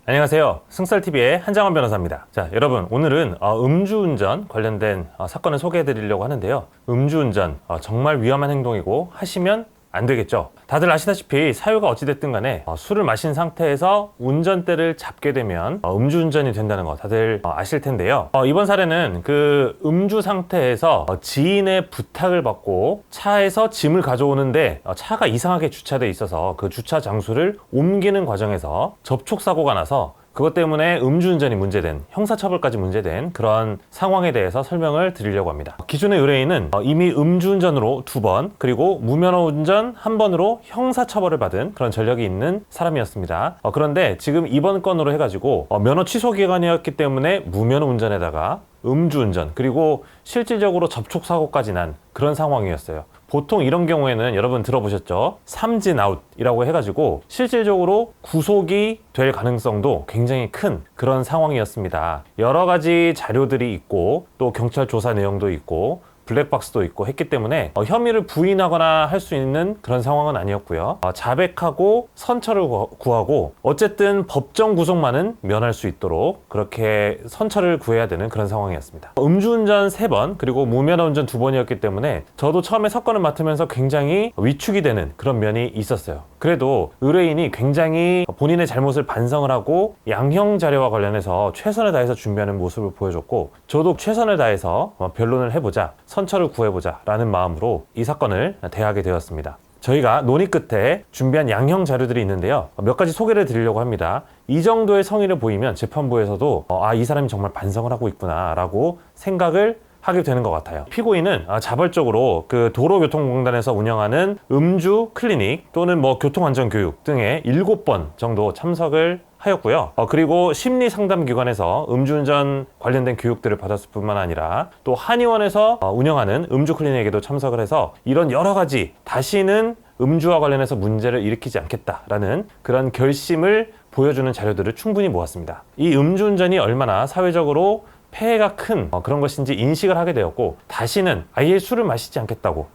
안녕하세요. 승썰TV의 한장원 변호사입니다. 자, 여러분 오늘은 음주운전 관련된 사건을 소개해 드리려고 하는데요. 음주운전 정말 위험한 행동이고 하시면 안 되겠죠. 다들 아시다시피 사유가 어찌됐든 간에 술을 마신 상태에서 운전대를 잡게 되면 음주운전이 된다는 거 다들 아실 텐데요. 이번 사례는 그 음주 상태에서 지인의 부탁을 받고 차에서 짐을 가져오는데 차가 이상하게 주차돼 있어서 그 주차 장소를 옮기는 과정에서 접촉사고가 나서 그것 때문에 음주운전이 문제된, 형사처벌까지 문제된 그런 상황에 대해서 설명을 드리려고 합니다. 기존의 의뢰인은 이미 음주운전으로 2번, 그리고 무면허운전 1번으로 형사처벌을 받은 그런 전력이 있는 사람이었습니다. 그런데 지금 이번 건으로 해가지고 면허 취소 기간이었기 때문에 무면허운전에다가 음주운전, 그리고 실질적으로 접촉사고까지 난 그런 상황이었어요. 보통 이런 경우에는 여러분 들어보셨죠? 삼진 아웃이라고 해가지고 실질적으로 구속이 될 가능성도 굉장히 큰 그런 상황이었습니다. 여러 가지 자료들이 있고 또 경찰 조사 내용도 있고 블랙박스도 있고 했기 때문에 혐의를 부인하거나 할 수 있는 그런 상황은 아니었고요. 자백하고 선처를 구하고 어쨌든 법정 구속만은 면할 수 있도록 그렇게 선처를 구해야 되는 그런 상황이었습니다. 음주운전 3번 그리고 무면허운전 2번이었기 때문에 저도 처음에 사건을 맡으면서 굉장히 위축이 되는 그런 면이 있었어요. 그래도 의뢰인이 굉장히 본인의 잘못을 반성을 하고 양형 자료와 관련해서 최선을 다해서 준비하는 모습을 보여줬고 저도 최선을 다해서 변론을 해보자, 선처를 구해보자 라는 마음으로 이 사건을 대하게 되었습니다. 저희가 논의 끝에 준비한 양형 자료들이 있는데요. 몇 가지 소개를 드리려고 합니다. 이 정도의 성의를 보이면 재판부에서도 이 사람이 정말 반성을 하고 있구나 라고 생각을 하게 되는 것 같아요. 피고인은 자발적으로 그 도로교통공단에서 운영하는 음주 클리닉 또는 교통안전교육 등에 7번 정도 참석을 하였고요. 그리고 심리상담기관에서 음주운전 관련된 교육들을 받았을 뿐만 아니라 또 한의원에서 운영하는 음주 클리닉에도 참석을 해서 이런 여러 가지 다시는 음주와 관련해서 문제를 일으키지 않겠다라는 그런 결심을 보여주는 자료들을 충분히 모았습니다. 이 음주운전이 얼마나 사회적으로 폐해가 큰 그런 것인지 인식을 하게 되었고 다시는 아예 술을 마시지 않겠다고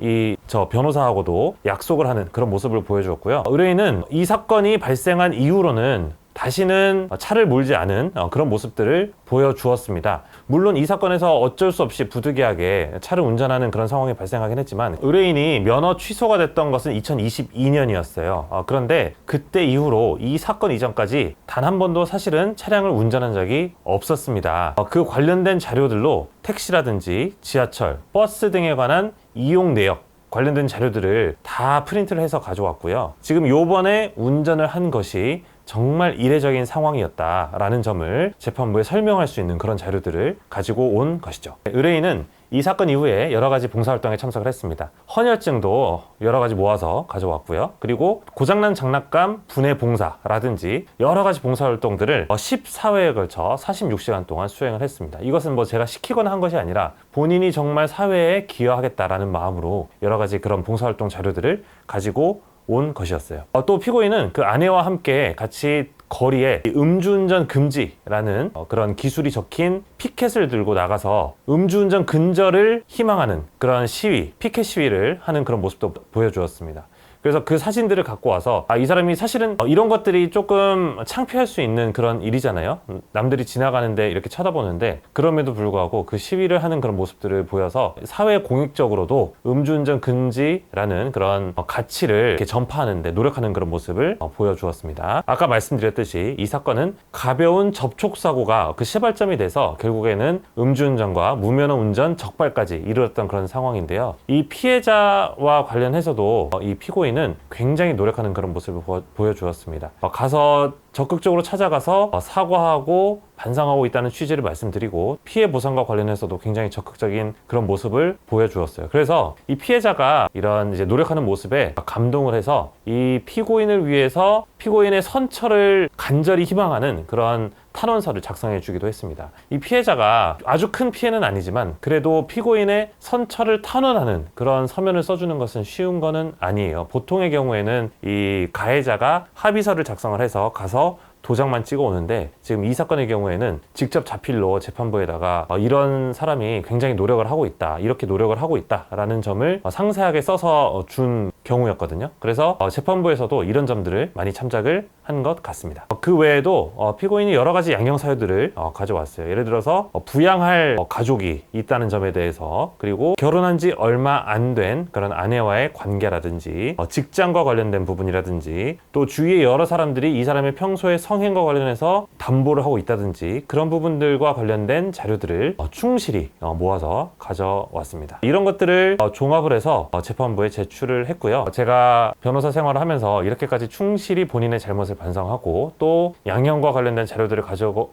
저 변호사하고도 약속을 하는 그런 모습을 보여주었고요. 의뢰인은 이 사건이 발생한 이후로는 다시는 차를 몰지 않은 그런 모습들을 보여주었습니다. 물론 이 사건에서 어쩔 수 없이 부득이하게 차를 운전하는 그런 상황이 발생하긴 했지만 의뢰인이 면허 취소가 됐던 것은 2022년이었어요. 그런데 그때 이후로 이 사건 이전까지 단 한 번도 사실은 차량을 운전한 적이 없었습니다. 그 관련된 자료들로 택시라든지 지하철, 버스 등에 관한 이용 내역 관련된 자료들을 다 프린트를 해서 가져왔고요. 지금 요번에 운전을 한 것이 정말 이례적인 상황이었다라는 점을 재판부에 설명할 수 있는 그런 자료들을 가지고 온 것이죠. 의뢰인은 이 사건 이후에 여러 가지 봉사활동에 참석을 했습니다. 헌혈증도 여러 가지 모아서 가져왔고요. 그리고 고장난 장난감 분해 봉사라든지 여러 가지 봉사활동들을 14회에 걸쳐 46시간 동안 수행을 했습니다. 이것은 제가 시키거나 한 것이 아니라 본인이 정말 사회에 기여하겠다라는 마음으로 여러 가지 그런 봉사활동 자료들을 가지고 온 것이었어요. 또 피고인은 그 아내와 함께 같이 거리에 음주운전 금지라는 그런 기술이 적힌 피켓을 들고 나가서 음주운전 근절을 희망하는 그런 시위, 피켓 시위를 하는 그런 모습도 보여주었습니다. 그래서 그 사진들을 갖고 와서 이 사람이 사실은 이런 것들이 조금 창피할 수 있는 그런 일이잖아요. 남들이 지나가는데 이렇게 쳐다보는데 그럼에도 불구하고 그 시위를 하는 그런 모습들을 보여서 사회 공익적으로도 음주운전 금지라는 그런 가치를 이렇게 전파하는 데 노력하는 그런 모습을 보여주었습니다. 아까 말씀드렸듯이 이 사건은 가벼운 접촉사고가 그 시발점이 돼서 결국에는 음주운전과 무면허운전 적발까지 이르렀던 그런 상황인데요. 이 피해자와 관련해서도 이 피고인 는 굉장히 노력하는 그런 모습을 보여주었습니다. 가서 적극적으로 찾아가서 사과하고 반성하고 있다는 취지를 말씀드리고 피해 보상과 관련해서도 굉장히 적극적인 그런 모습을 보여주었어요. 그래서 이 피해자가 이런 노력하는 모습에 감동을 해서 이 피고인을 위해서 피고인의 선처를 간절히 희망하는 그런 탄원서를 작성해 주기도 했습니다. 이 피해자가 아주 큰 피해는 아니지만 그래도 피고인의 선처를 탄원하는 그런 서면을 써주는 것은 쉬운 거는 아니에요. 보통의 경우에는 이 가해자가 합의서를 작성을 해서 가서 도장만 찍어 오는데 지금 이 사건의 경우에는 직접 자필로 재판부에다가 이런 사람이 굉장히 노력을 하고 있다, 이렇게 노력을 하고 있다 라는 점을 상세하게 써서 준 경우였거든요. 그래서 재판부에서도 이런 점들을 많이 참작을 한 것 같습니다. 그 외에도 피고인이 여러 가지 양형 사유들을 가져왔어요. 예를 들어서 부양할 가족이 있다는 점에 대해서, 그리고 결혼한 지 얼마 안 된 그런 아내와의 관계라든지 직장과 관련된 부분이라든지, 또 주위의 여러 사람들이 이 사람의 평소의 성행과 관련해서 담보를 하고 있다든지, 그런 부분들과 관련된 자료들을 충실히 모아서 가져왔습니다. 이런 것들을 종합을 해서 재판부에 제출을 했고요. 제가 변호사 생활을 하면서 이렇게까지 충실히 본인의 잘못을 반성하고 또 양형과 관련된 자료들을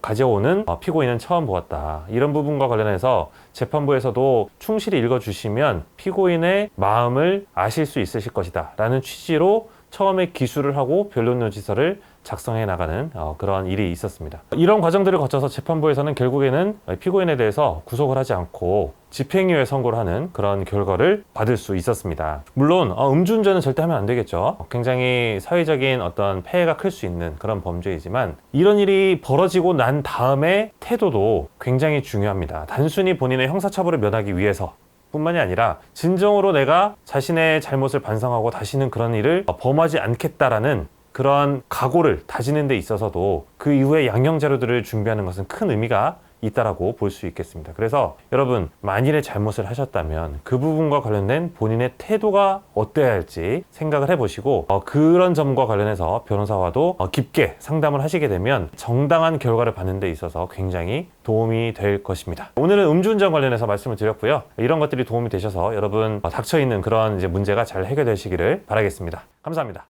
가져오는 피고인은 처음 보았다. 이런 부분과 관련해서 재판부에서도 충실히 읽어주시면 피고인의 마음을 아실 수 있으실 것이다 라는 취지로 처음에 기술을 하고 변론노지서를 작성해 나가는 그런 일이 있었습니다. 이런 과정들을 거쳐서 재판부에서는 결국에는 피고인에 대해서 구속을 하지 않고 집행유예 선고를 하는 그런 결과를 받을 수 있었습니다. 물론 음주운전은 절대 하면 안 되겠죠. 굉장히 사회적인 어떤 폐해가 클 수 있는 그런 범죄이지만, 이런 일이 벌어지고 난 다음에 태도도 굉장히 중요합니다. 단순히 본인의 형사처벌을 면하기 위해서 뿐만이 아니라 진정으로 내가 자신의 잘못을 반성하고 다시는 그런 일을 범하지 않겠다라는 그런 각오를 다지는 데 있어서도 그 이후에 양형 자료들을 준비하는 것은 큰 의미가 있다라고 볼 수 있겠습니다. 그래서 여러분, 만일에 잘못을 하셨다면 그 부분과 관련된 본인의 태도가 어때야 할지 생각을 해보시고 그런 점과 관련해서 변호사와도 깊게 상담을 하시게 되면 정당한 결과를 받는 데 있어서 굉장히 도움이 될 것입니다. 오늘은 음주운전 관련해서 말씀을 드렸고요. 이런 것들이 도움이 되셔서 여러분 닥쳐있는 그런 문제가 잘 해결되시기를 바라겠습니다. 감사합니다.